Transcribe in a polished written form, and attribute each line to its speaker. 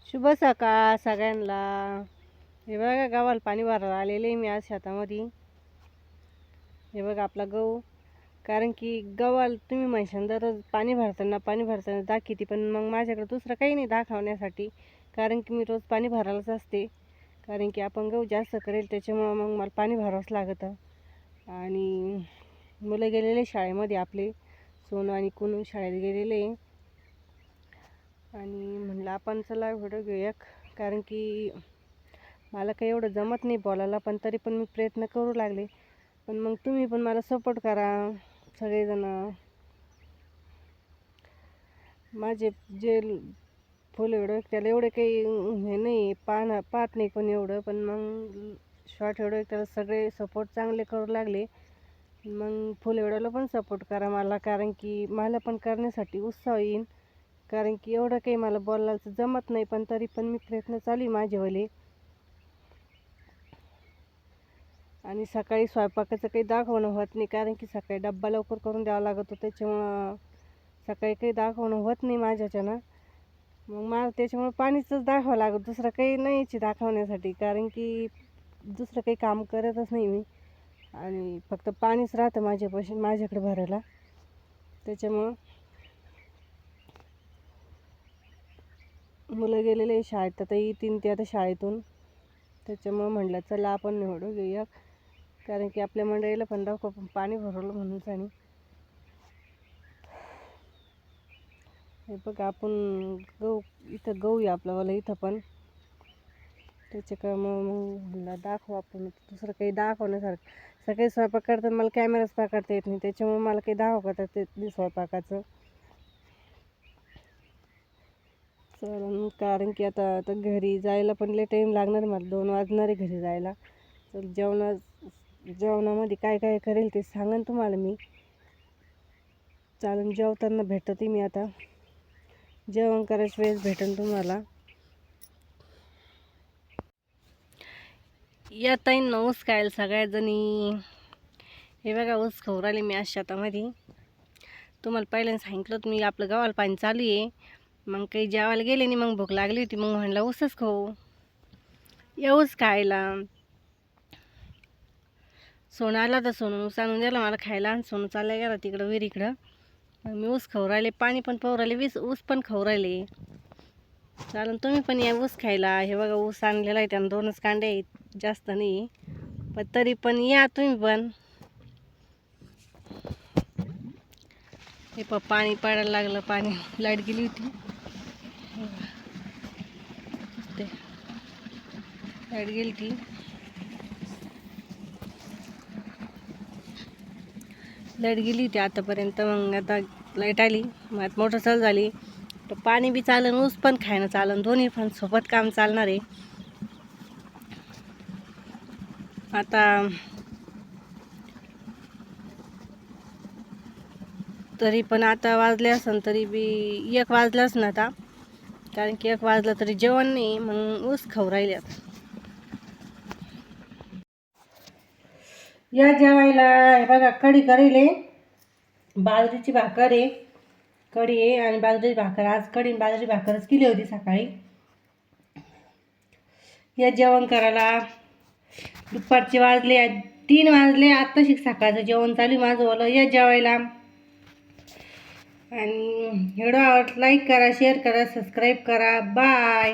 Speaker 1: शुभ सकाळ सगळ्यांना. हे बघा गव्हाला पाणी भरायला आलेले आहे मी आज शेतामध्ये. हे बघा आपला गहू. कारण की गव्हाला तुम्ही म्हणशान दररोज पाणी भरताना दाखवते, पण मग माझ्याकडे दुसरं काही नाही दाखवण्यासाठी. कारण की मी रोज पाणी भरायलाच असते. कारण की आपण गहू जास्त करेल त्याच्यामुळं मग मला पाणी भरावंच लागतं. आणि मुलं गेलेले शाळेमध्ये आपले, सोनू आणि कुनू शाळेत गेलेले. आणि म्हणलं आपण चला व्हिडिओ घेऊया. कारण की मला काही एवढं जमत नाही बोलायला, पण तरी पण मी प्रयत्न करू लागले. पण मग तुम्ही पण मला सपोर्ट करा सगळेजण. माझे जे फुल व्हिडिओ त्याला एवढे काही हे नाही, पाहत नाही पण एवढं, पण मग शॉर्ट व्हिडिओ त्याला सगळे सपोर्ट चांगले करू लागले. मग फुल व्हिडिओला पण सपोर्ट करा मला, कारण की मला पण करण्यासाठी उत्साह येईल. कारण की एवढं काही मला बोलायचं जमत नाही, पण तरी पण मी प्रयत्न चालू आहे माझेवाले. आणि सकाळी स्वयंपाकाचं काही दाखवणं होत नाही, कारण की सकाळी डब्बा लवकर करून द्यावा लागतो, त्याच्यामुळं सकाळी काही दाखवणं होत नाही माझ्याच्यानं. मग मला त्याच्यामुळं पाणीचंच दाखवावं लागतं, दुसरं काही नाहीच दाखवण्यासाठी. कारण की दुसरं काही काम करतच नाही मी, आणि फक्त पाणीच राहतं माझ्याकडे भरायला. त्याच्यामुळं मुलं गेलेले शाळेत, आता येतील ते आता शाळेतून. त्याच्यामुळं म्हटलं चला आपण निवडू घेऊया, कारण की आपल्या मंडळीला पण दाखव पाणी भरवलं म्हणून. आणि हे बघा आपण गहू आहे आपल्यावाला इथं पण. त्याच्यामुळं मग म्हणलं दाखवू आपण, दुसरं काही दाखवण्यासारखं. सकाळी स्वयंपाक करताना मला कॅमेराच पकडता येत नाही, त्याच्यामुळे मला काही दाखवता येत नाही स्वयंपाकाचं. कारण की आता घरी जायला पण लय टाईम लागणार, मला 2 वाजणार आहे घरी जायला. तर जेवणामध्ये काय काय करेल ते सांगेन तुम्हाला मी. चालून जेवताना भेटते मी आता, जेवण करायच्या वेळेस भेटेन तुम्हाला. या ताई नमस्कार सगळ्याजणी. हे बघा ऊस खाऊ राहिले मी आज शेतामध्ये. तुम्हाला पहिल्यांदा सांगितलं होतं मी आपलं गव्हाला पाणी चालू आहे. मग काही जेवायला गेले नाही, मग भूक लागली होती, मग म्हणलं ऊसच खाऊ. ऊस खायला सोनं आला तर सोनं ऊस आणून दिला मला खायला, आणि सोनं चालला गेला तिकडं विहिरीकडं. मग मी ऊस खाऊ राहिले, पाणी पण पाहू राहिले, ऊस पण खाऊ राहिले. चालेल तुम्ही पण या ऊस खायला. हे बघा ऊस आणलेला आहे, त्यानं 2च कांडे आहेत, जास्त नाही, पण तरी पण या तुम्ही पण. हे पाणी पडायला लागलं, पाणी लाईट गेली होती ते, लाईट गेली ती. लाईट गेली होती आतापर्यंत, मग आता लाईट आली, मग आता मोटर चालू झाली. तर पाणी बी चालन, ऊस पण खायनं चालन, दोन्ही पण सोबत काम चालणार आहे. आता तरी पण आता वाजले असन तरी बी 1 वाजलाच ना आता, कारण की 1 वाजला तरी जेवण नाही, मग ऊस खाऊ राहिले. आता या जेवायला. हे बघा कढी करेले, बाजरीची भाकर आहे, कढी आहे आणि बाजरीची भाकर. आज कढी बाजरी भाकरच केली होती सकाळी. या जेवण करायला. दुपारचे वाजले 3 वाजले, आत्ताशी सकाळचं जेवण चालू माझं वालं. या जेवायला. आणि व्हिडिओ लाईक करा, शेअर करा, सबस्क्राईब करा. बाय.